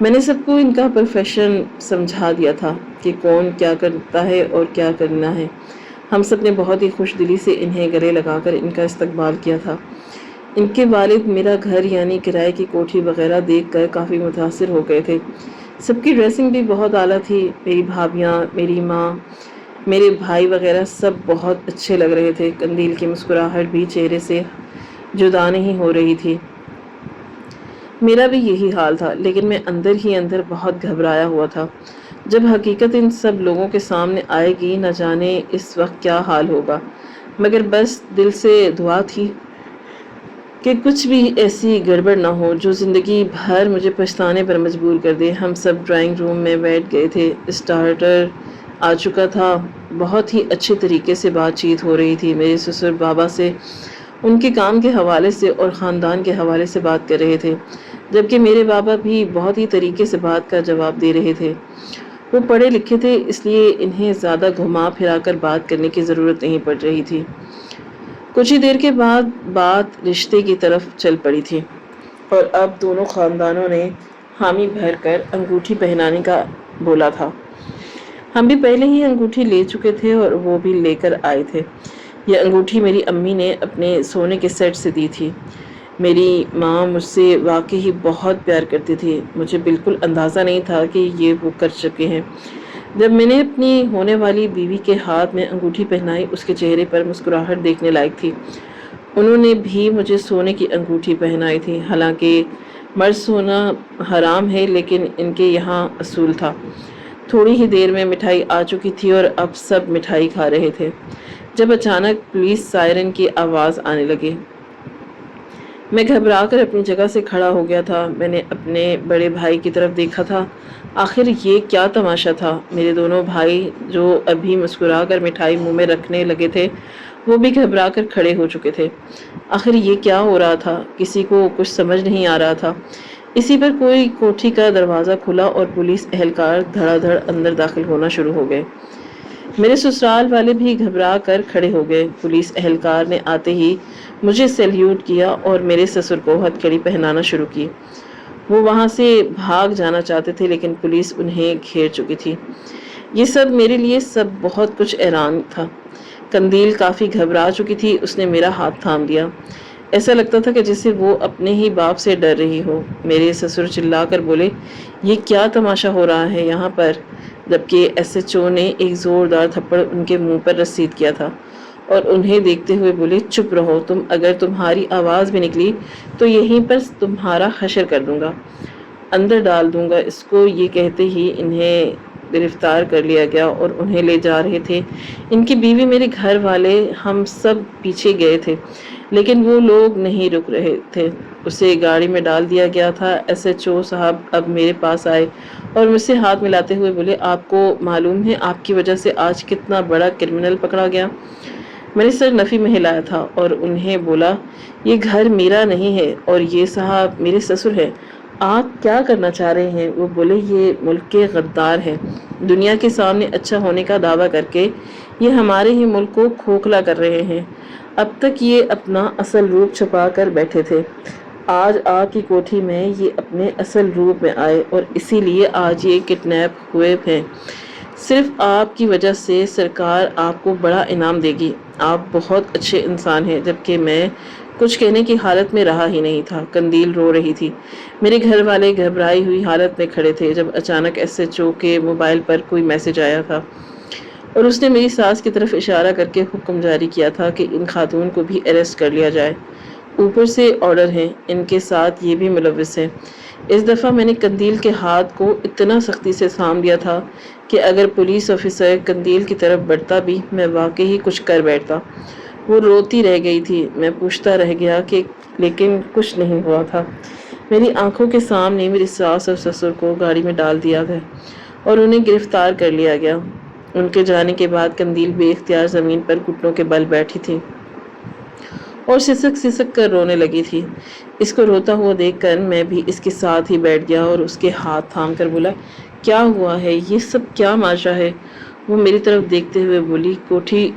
میں نے سب کو ان کا پروفیشن سمجھا دیا تھا کہ کون کیا کرتا ہے اور کیا کرنا ہے۔ ہم سب نے بہت ہی خوش دلی سے انہیں گلے لگا کر ان کا استقبال کیا تھا۔ ان کے والد میرا گھر یعنی کرائے کی کوٹھی وغیرہ دیکھ کر کافی متاثر ہو گئے تھے۔ سب کی ڈریسنگ بھی بہت اعلیٰ تھی۔ میری بھابیاں، میری ماں، میرے بھائی وغیرہ سب بہت اچھے لگ رہے تھے۔ قندیل کی مسکراہٹ بھی چہرے سے جدا نہیں ہو رہی تھی۔ میرا بھی یہی حال تھا، لیکن میں اندر ہی اندر بہت گھبرایا ہوا تھا۔ جب حقیقت ان سب لوگوں کے سامنے آئے گی، نہ جانے اس وقت کیا حال ہوگا، مگر بس دل سے دعا تھی کہ کچھ بھی ایسی گڑبڑ نہ ہو جو زندگی بھر مجھے پچھتانے پر مجبور کر دے۔ ہم سب ڈرائنگ روم میں بیٹھ گئے تھے۔ اسٹارٹر آ چکا تھا۔ بہت ہی اچھے طریقے سے بات چیت ہو رہی تھی۔ میرے سسر بابا سے ان کے کام کے حوالے سے اور خاندان کے حوالے سے بات کر رہے تھے، جبکہ میرے بابا بھی بہت ہی طریقے سے بات کا جواب دے رہے تھے۔ وہ پڑھے لکھے تھے، اس لیے انہیں زیادہ گھما پھرا کر بات کرنے کی ضرورت نہیں پڑ رہی تھی۔ کچھ ہی دیر کے بعد بات رشتے کی طرف چل پڑی تھی اور اب دونوں خاندانوں نے حامی بھر کر انگوٹھی پہنانے کا بولا تھا۔ ہم بھی پہلے ہی انگوٹھی لے چکے تھے اور وہ بھی لے کر آئے تھے۔ یہ انگوٹھی میری امی نے اپنے سونے کے سیٹ سے دی تھی۔ میری ماں مجھ سے واقعی بہت پیار کرتی تھی۔ مجھے بالکل اندازہ نہیں تھا کہ یہ وہ کر چکے ہیں۔ جب میں نے اپنی ہونے والی بیوی کے ہاتھ میں انگوٹھی پہنائی، اس کے چہرے پر مسکراہٹ دیکھنے لائق تھی۔ انہوں نے بھی مجھے سونے کی انگوٹھی پہنائی تھی۔ حالانکہ مرد سونا حرام ہے، لیکن ان کے یہاں اصول تھا۔ تھوڑی ہی دیر میں مٹھائی آ چکی تھی اور اب سب مٹھائی کھا رہے تھے جب اچانک پولیس سائرن کی آواز آنے لگی۔ میں گھبرا کر اپنی جگہ سے کھڑا ہو گیا تھا۔ میں نے اپنے بڑے بھائی کی طرف دیکھا تھا۔ آخر یہ کیا تماشا تھا؟ میرے دونوں بھائی جو ابھی مسکرا کر مٹھائی منہ میں رکھنے لگے تھے، وہ بھی گھبرا کر کھڑے ہو چکے تھے۔ آخر یہ کیا ہو رہا تھا؟ کسی کو کچھ سمجھ نہیں آ رہا تھا۔ اسی پر کوئی کوٹھی کا دروازہ کھلا اور پولیس اہلکار دھڑا دھڑ اندر داخل ہونا شروع ہو گئے۔ میرے سسرال والے بھی گھبرا کر کھڑے ہو گئے۔ پولیس اہلکار نے آتے ہی مجھے سیلیوٹ کیا اور میرے سسر کو ہتھ کڑی پہنانا شروع کی۔ وہ وہاں سے بھاگ جانا چاہتے تھے، لیکن پولیس انہیں گھیر چکی تھی۔ یہ سب میرے لیے بہت کچھ حیران تھا۔ قندیل کافی گھبرا چکی تھی۔ اس نے میرا ہاتھ تھام لیا۔ ایسا لگتا تھا کہ جیسے وہ اپنے ہی باپ سے ڈر رہی ہو۔ میرے سسر چلا کر بولے، یہ کیا تماشا ہو رہا ہے یہاں پر؟ جبکہ ایس ایچ او نے ایک زوردار تھپڑ ان کے منہ پر رسید کیا تھا اور انہیں دیکھتے ہوئے بولے، چپ رہو تم، اگر تمہاری آواز بھی نکلی تو یہیں پر تمہارا حشر کر دوں گا، اندر ڈال دوں گا اس کو۔ یہ کہتے ہی انہیں گرفتار کر لیا گیا اور انہیں لے جا رہے تھے۔ ان کی بیوی، میرے گھر والے، ہم سب پیچھے گئے تھے، لیکن وہ لوگ نہیں رک رہے تھے۔ اسے گاڑی میں ڈال دیا گیا تھا۔ ایس ایچ او صاحب اب میرے پاس آئے اور مجھ سے ہاتھ ملاتے ہوئے بولے، آپ کو معلوم ہے آپ کی وجہ سے آج کتنا بڑا کرمنل پکڑا گیا؟ میں نے سر نفی میں ہلایا تھا اور انہیں بولا، یہ گھر میرا نہیں ہے اور یہ صاحب میرے سسر ہیں۔ آپ کیا کرنا چاہ رہے ہیں؟ وہ بولے، یہ ملک کے غدار ہیں، دنیا کے سامنے اچھا ہونے کا دعویٰ کر کے یہ ہمارے ہی ملک کو کھوکھلا کر رہے ہیں۔ اب تک یہ اپنا اصل روپ چھپا کر بیٹھے تھے، آج آپ کی کوٹھی میں یہ اپنے اصل روپ میں آئے اور اسی لیے آج یہ کڈنیپ ہوئے ہیں۔ صرف آپ کی وجہ سے سرکار آپ کو بڑا انعام دے گی۔ آپ بہت اچھے انسان ہیں۔ جبکہ میں کچھ کہنے کی حالت میں رہا ہی نہیں تھا۔ قندیل رو رہی تھی۔ میرے گھر والے گھبرائی ہوئی حالت میں کھڑے تھے جب اچانک ایس ایچ او کے موبائل پر کوئی میسج آیا تھا اور اس نے میری ساس کی طرف اشارہ کر کے حکم جاری کیا تھا کہ ان خاتون کو بھی اریسٹ کر لیا جائے۔ اوپر سے آرڈر ہیں، ان کے ساتھ یہ بھی ملوث ہیں۔ اس دفعہ میں نے قندیل کے ہاتھ کو اتنا سختی سے تھام لیا تھا کہ اگر پولیس آفیسر قندیل کی طرف بڑھتا بھی، میں واقعی کچھ کر بیٹھتا۔ وہ روتی رہ گئی تھی۔ میں پوچھتا رہ گیا کہ لیکن کچھ نہیں ہوا تھا۔ میری آنکھوں کے سامنے میری ساس اور سسر کو گاڑی میں ڈال دیا گیا اور انہیں گرفتار کر لیا گیا۔ ان کے جانے کے بعد قندیل بے اختیار زمین پر گھٹنوں کے بل بیٹھی تھی اور سسک سسک کر رونے لگی تھی۔ اس کو روتا ہوا دیکھ کر میں بھی اس کے ساتھ ہی بیٹھ گیا اور اس کے ہاتھ تھام کر بولا، کیا ہوا ہے؟ یہ سب کیا ماجرا ہے؟ وہ میری طرف دیکھتے ہوئے بولی، کوٹھی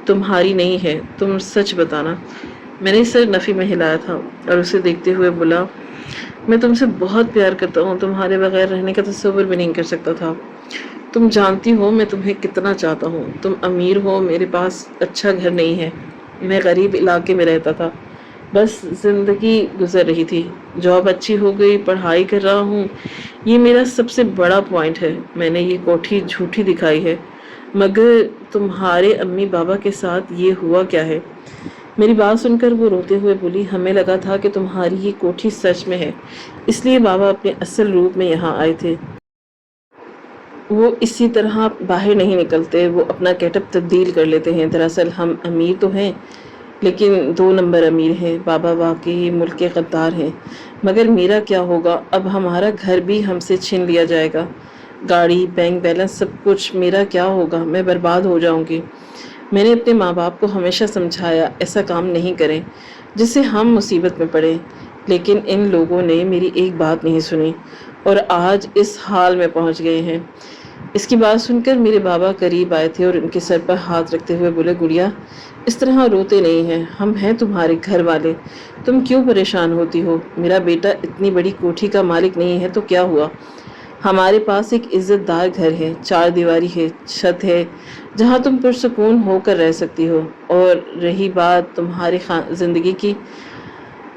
تمہاری نہیں ہے، تم سچ بتانا۔ میں نے سر نفی میں ہلایا تھا اور اسے دیکھتے ہوئے بولا، میں تم سے بہت پیار کرتا ہوں، تمہارے بغیر رہنے کا تصور بھی نہیں کر سکتا تھا۔ تم جانتی ہو میں تمہیں کتنا چاہتا ہوں. تم امیر ہو، میرے پاس اچھا گھر نہیں ہے، میں غریب علاقے میں رہتا تھا. بس زندگی گزر رہی تھی. جاب اچھی ہو گئی، پڑھائی کر رہا ہوں. یہ میرا سب سے بڑا پوائنٹ ہے. میں نے یہ کوٹھی جھوٹی دکھائی ہے، مگر تمہارے امی بابا کے ساتھ یہ ہوا کیا ہے؟ میری بات سن کر وہ روتے ہوئے بولی، ہمیں لگا تھا کہ تمہاری یہ کوٹھی سچ میں ہے، اس لیے بابا اپنے اصل روپ میں یہاں آئے تھے. وہ اسی طرح باہر نہیں نکلتے، وہ اپنا گیٹ اپ تبدیل کر لیتے ہیں. دراصل ہم امیر تو ہیں لیکن 2 نمبر امیر ہیں. بابا واقعی ملک کے غدار ہیں. مگر میرا کیا ہوگا؟ اب ہمارا گھر بھی ہم سے چھین لیا جائے گا، گاڑی، بینک بیلنس، سب کچھ. میرا کیا ہوگا؟ میں برباد ہو جاؤں گی. میں نے اپنے ماں باپ کو ہمیشہ سمجھایا ایسا کام نہیں کریں جس سے ہم مصیبت میں پڑیں، لیکن ان لوگوں نے میری ایک بات نہیں سنی اور آج اس حال میں پہنچ گئے ہیں. اس کی بات سن کر میرے بابا قریب آئے تھے اور ان کے سر پر ہاتھ رکھتے ہوئے بولے، گڑیا اس طرح روتے نہیں ہیں، ہم ہیں تمہارے گھر والے، تم کیوں پریشان ہوتی ہو؟ میرا بیٹا اتنی بڑی کوٹھی کا مالک نہیں ہے تو کیا ہوا؟ ہمارے پاس ایک عزت دار گھر ہے، 4 دیواری ہے، چھت ہے جہاں تم پرسکون ہو کر رہ سکتی ہو. اور رہی بات تمہاری زندگی کی،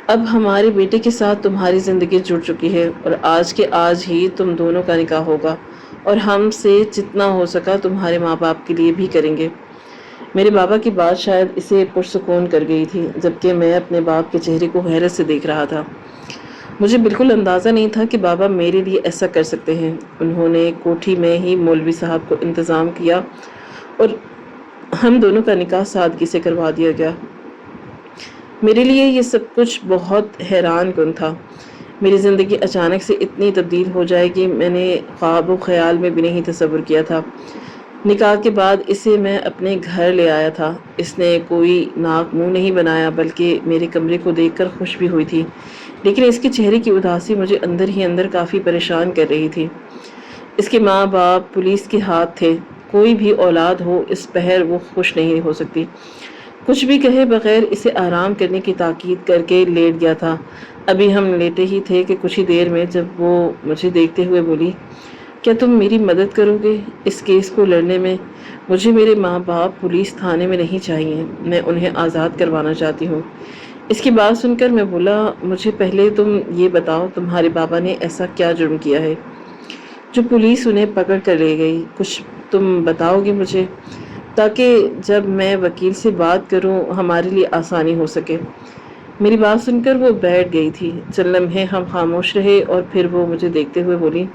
اب ہمارے بیٹے کے ساتھ تمہاری زندگی جڑ چکی ہے اور آج کے آج ہی تم دونوں کا نکاح ہوگا اور ہم سے جتنا ہو سکا تمہارے ماں باپ کے لیے بھی کریں گے. میرے بابا کی بات شاید اسے پرسکون کر گئی تھی، جبکہ میں اپنے باپ کے چہرے کو حیرت سے دیکھ رہا تھا. مجھے بالکل اندازہ نہیں تھا کہ بابا میرے لیے ایسا کر سکتے ہیں. انہوں نے کوٹھی میں ہی مولوی صاحب کو انتظام کیا اور ہم دونوں کا نکاح سادگی سے کروا دیا گیا. میرے لیے یہ سب کچھ بہت حیران کن تھا. میری زندگی اچانک سے اتنی تبدیل ہو جائے گی میں نے خواب و خیال میں بھی نہیں تصور کیا تھا. نکاح کے بعد اسے میں اپنے گھر لے آیا تھا. اس نے کوئی ناک منہ نہیں بنایا بلکہ میرے کمرے کو دیکھ کر خوش بھی ہوئی تھی، لیکن اس کے چہرے کی اداسی مجھے اندر ہی اندر کافی پریشان کر رہی تھی. اس کے ماں باپ پولیس کے ہاتھ تھے. کوئی بھی اولاد ہو اس پہر وہ خوش نہیں ہو سکتی. کچھ بھی کہے بغیر اسے آرام کرنے کی تاکید کر کے لیٹ گیا تھا. ابھی ہم لیٹے ہی تھے کہ کچھ ہی دیر میں جب وہ مجھے دیکھتے ہوئے بولی، کیا تم میری مدد کرو گے اس کیس کو لڑنے میں؟ مجھے میرے ماں باپ پولیس تھانے میں نہیں چاہیے، میں انہیں آزاد کروانا چاہتی ہوں. اس کی بات سن کر میں بولا، مجھے پہلے تم یہ بتاؤ تمہارے بابا نے ایسا کیا جرم کیا ہے جو پولیس انہیں پکڑ کر لے گئی؟ کچھ تم بتاؤ گے مجھے تاکہ جب میں وکیل سے بات کروں ہمارے لیے آسانی ہو سکے. میری بات سن کر وہ بیٹھ گئی تھی. چند لمحے ہم خاموش رہے اور پھر وہ مجھے دیکھتے ہوئے بولی،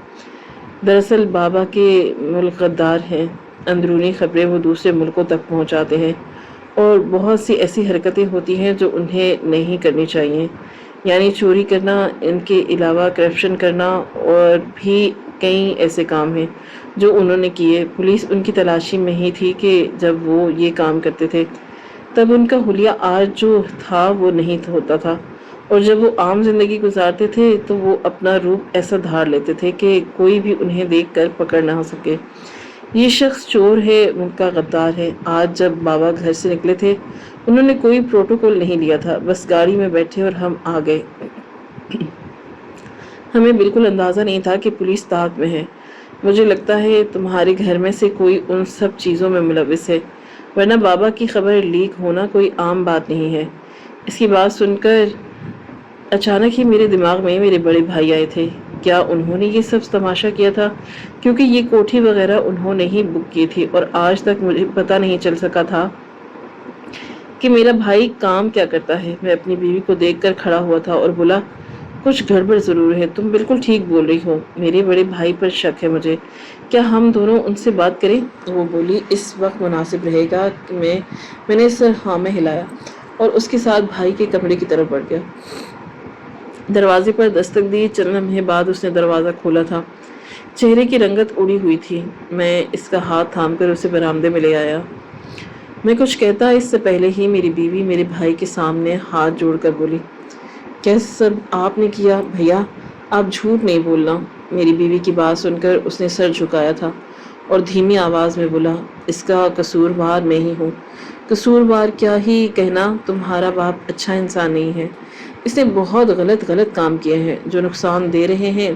دراصل بابا کے ملک غدار ہیں. اندرونی خبریں وہ دوسرے ملکوں تک پہنچاتے ہیں اور بہت سی ایسی حرکتیں ہوتی ہیں جو انہیں نہیں کرنی چاہیے، یعنی چوری کرنا، ان کے علاوہ کرپشن کرنا اور بھی کئی ایسے کام ہیں جو انہوں نے کیے. پولیس ان کی تلاشی میں ہی تھی کہ جب وہ یہ کام کرتے تھے تب ان کا حلیہ آج جو تھا وہ نہیں ہوتا تھا، اور جب وہ عام زندگی گزارتے تھے تو وہ اپنا روپ ایسا دھار لیتے تھے کہ کوئی بھی انہیں دیکھ کر پکڑ نہ سکے. یہ شخص چور ہے، ان کا غدار ہے. آج جب بابا گھر سے نکلے تھے انہوں نے کوئی پروٹوکول نہیں لیا تھا، بس گاڑی میں بیٹھے اور ہم آ گئے. ہمیں بالکل اندازہ نہیں تھا کہ پولیس طاق میں ہے. مجھے لگتا ہے تمہارے گھر میں سے کوئی ان سب چیزوں میں ملوث ہے، ورنہ بابا کی خبر لیک ہونا کوئی عام بات نہیں ہے. اس کی بات سن کر اچانک ہی میرے دماغ میں میرے بڑے بھائی آئے تھے. کیا انہوں نے یہ سب تماشا کیا تھا؟ کیونکہ یہ کوٹھی وغیرہ انہوں نے ہی بک کی تھی اور آج تک مجھے پتہ نہیں چل سکا تھا کہ میرا بھائی کام کیا کرتا ہے. میں اپنی بیوی کو دیکھ کر کھڑا ہوا تھا اور بولا، کچھ گڑبڑ ضرور ہے. تم بالکل ٹھیک بول رہی ہو. میرے بڑے بھائی پر شک ہے مجھے. کیا ہم دونوں ان سے بات کریں؟ وہ بولی، اس وقت مناسب رہے گا کہ میں نے سر ہاں میں ہلایا اور اس کے ساتھ بھائی کے کمرے کی طرف بڑھ گیا. دروازے پر دستک دی. چند لمحے بعد اس نے دروازہ کھولا تھا. چہرے کی رنگت اڑی ہوئی تھی. میں اس کا ہاتھ تھام کر اسے برآمدے میں لے آیا. میں کچھ کہتا اس سے پہلے ہی میری بیوی میرے بھائی کے سامنے ہاتھ جوڑ کر بولی، کیسے سب آپ نے کیا بھیا؟ آپ جھوٹ نہیں بولنا. میری بیوی کی بات سن کر اس نے سر جھکایا تھا اور دھیمی آواز میں بولا، اس کا قصوروار میں ہی ہوں. قصوروار کیا ہی کہنا، تمہارا باپ اچھا انسان نہیں ہے. اس نے بہت غلط کام کیے ہیں جو نقصان دے رہے ہیں.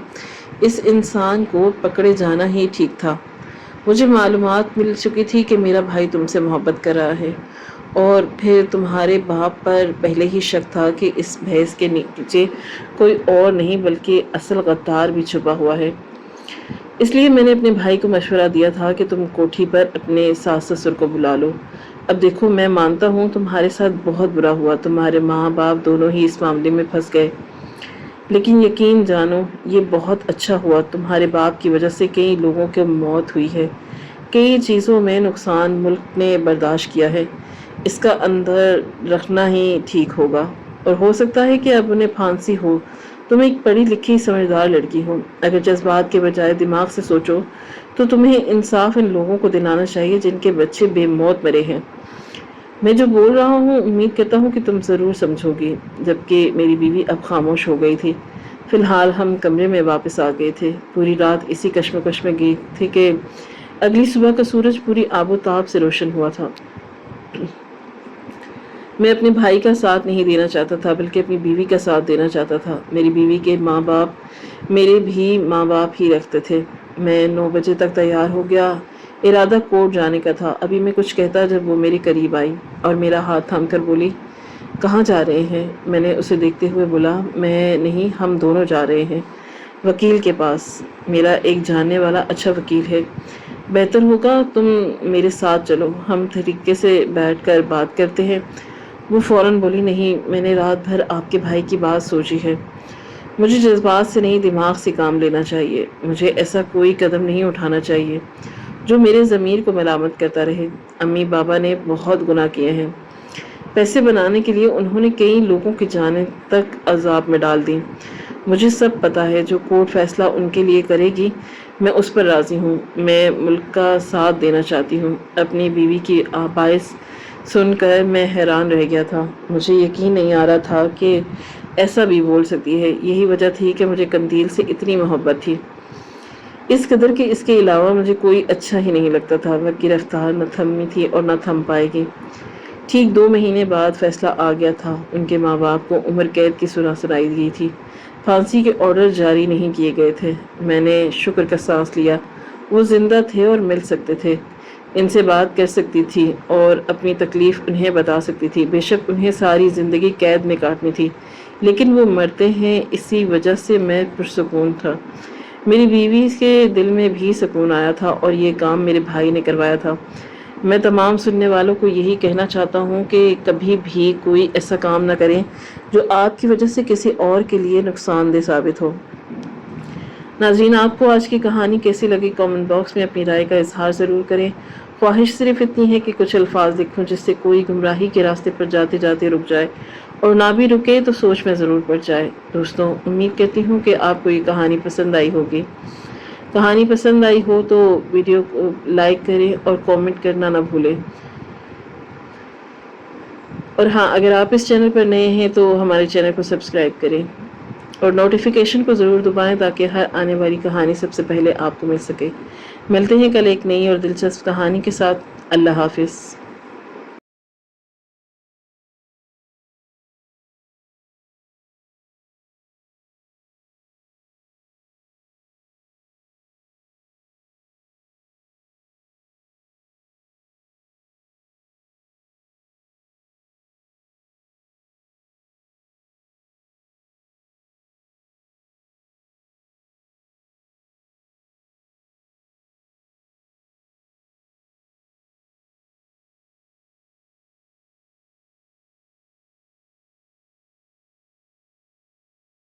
اس انسان کو پکڑے جانا ہی ٹھیک تھا. مجھے معلومات مل چکی تھی کہ میرا بھائی تم سے محبت کر رہا ہے، اور پھر تمہارے باپ پر پہلے ہی شک تھا کہ اس بحث کے نیچے کوئی اور نہیں بلکہ اصل غدار بھی چھپا ہوا ہے۔ اس لیے میں نے اپنے بھائی کو مشورہ دیا تھا کہ تم کوٹھی پر اپنے ساس سسر کو بلا لو۔ اب دیکھو، میں مانتا ہوں تمہارے ساتھ بہت برا ہوا، تمہارے ماں باپ دونوں ہی اس معاملے میں پھنس گئے، لیکن یقین جانو یہ بہت اچھا ہوا۔ تمہارے باپ کی وجہ سے کئی لوگوں کی موت ہوئی ہے، کئی چیزوں میں نقصان ملک نے برداشت کیا ہے، اس کا اندر رکھنا ہی ٹھیک ہوگا، اور ہو سکتا ہے کہ اب انہیں پھانسی ہو۔ تم ایک پڑھی لکھی سمجھدار لڑکی ہو، اگر جذبات کے بجائے دماغ سے سوچو تو تمہیں انصاف ان لوگوں کو دلانا چاہیے جن کے بچے بے موت مرے ہیں۔ میں جو بول رہا ہوں امید کرتا ہوں کہ تم ضرور سمجھو گی۔ جبکہ میری بیوی اب خاموش ہو گئی تھی۔ فی الحال ہم کمرے میں واپس آ گئے تھے، پوری رات اسی کشمکش میں گئی تھی کہ اگلی صبح کا سورج پوری آب و تاب سے روشن ہوا تھا۔ میں اپنے بھائی کا ساتھ نہیں دینا چاہتا تھا بلکہ اپنی بیوی کا ساتھ دینا چاہتا تھا۔ میری بیوی کے ماں باپ میرے بھی ماں باپ ہی رکھتے تھے۔ میں 9 بجے تک تیار ہو گیا، ارادہ کورٹ جانے کا تھا۔ ابھی میں کچھ کہتا جب وہ میرے قریب آئی اور میرا ہاتھ تھام کر بولی، کہاں جا رہے ہیں؟ میں نے اسے دیکھتے ہوئے بولا، میں نہیں، ہم دونوں جا رہے ہیں وکیل کے پاس۔ میرا ایک جاننے والا اچھا وکیل ہے، بہتر ہوگا تم میرے ساتھ چلو، ہم طریقے سے بیٹھ کر بات کرتے ہیں۔ وہ فوراً بولی، نہیں، میں نے رات بھر آپ کے بھائی کی بات سوچی ہے، مجھے جذبات سے نہیں دماغ سے کام لینا چاہیے۔ مجھے ایسا کوئی قدم نہیں اٹھانا چاہیے جو میرے ضمیر کو ملامت کرتا رہے۔ امی بابا نے بہت گناہ کیے ہیں، پیسے بنانے کے لیے انہوں نے کئی لوگوں کی جانیں تک عذاب میں ڈال دی۔ مجھے سب پتا ہے، جو کورٹ فیصلہ ان کے لیے کرے گی میں اس پر راضی ہوں۔ میں ملک کا ساتھ دینا چاہتی ہوں۔ اپنی بیوی کی باعث سن کر میں حیران رہ گیا تھا۔ مجھے یقین نہیں آ رہا تھا کہ ایسا بھی بول سکتی ہے۔ یہی وجہ تھی کہ مجھے قندیل سے اتنی محبت تھی، اس قدر کہ اس کے علاوہ مجھے کوئی اچھا ہی نہیں لگتا تھا۔ وہ کی رفتار نہ تھمی تھی اور نہ تھم پائے گی۔ ٹھیک 2 مہینے بعد فیصلہ آ گیا تھا۔ ان کے ماں باپ کو عمر قید کی سزا سنائی گئی تھی، پھانسی کے آرڈر جاری نہیں کیے گئے تھے۔ میں نے شکر کا سانس لیا، وہ زندہ تھے اور مل سکتے تھے، ان سے بات کر سکتی تھی اور اپنی تکلیف انہیں بتا سکتی تھی۔ بے شک انہیں ساری زندگی قید میں کاٹنی تھی، لیکن وہ مرتے ہیں، اسی وجہ سے میں پرسکون تھا۔ میری بیوی کے دل میں بھی سکون آیا تھا، اور یہ کام میرے بھائی نے کروایا تھا۔ میں تمام سننے والوں کو یہی کہنا چاہتا ہوں کہ کبھی بھی کوئی ایسا کام نہ کریں جو آپ کی وجہ سے کسی اور کے لیے نقصان دہ ثابت ہو۔ ناظرین، آپ کو آج کی کہانی کیسی لگی؟ کامنٹ باکس میں اپنی رائے کا اظہار ضرور کریں۔ خواہش صرف اتنی ہے کہ کچھ الفاظ لکھوں جس سے کوئی گمراہی کے راستے پر جاتے جاتے رک جائے، اور نہ بھی رکے تو سوچ میں ضرور پڑ جائے۔ دوستوں، امید کرتی ہوں کہ آپ کو یہ کہانی پسند آئی ہوگی۔ کہانی پسند آئی ہو تو ویڈیو کو لائک کریں اور کامنٹ کرنا نہ بھولیں۔ اور ہاں، اگر آپ اس چینل پر نئے ہیں تو ہمارے چینل کو سبسکرائب کریں اور نوٹیفیکیشن کو ضرور دبائیں تاکہ ہر آنے والی کہانی سب سے پہلے آپ کو مل سکے۔ ملتے ہیں کل ایک نئی اور دلچسپ کہانی کے ساتھ۔ اللہ حافظ۔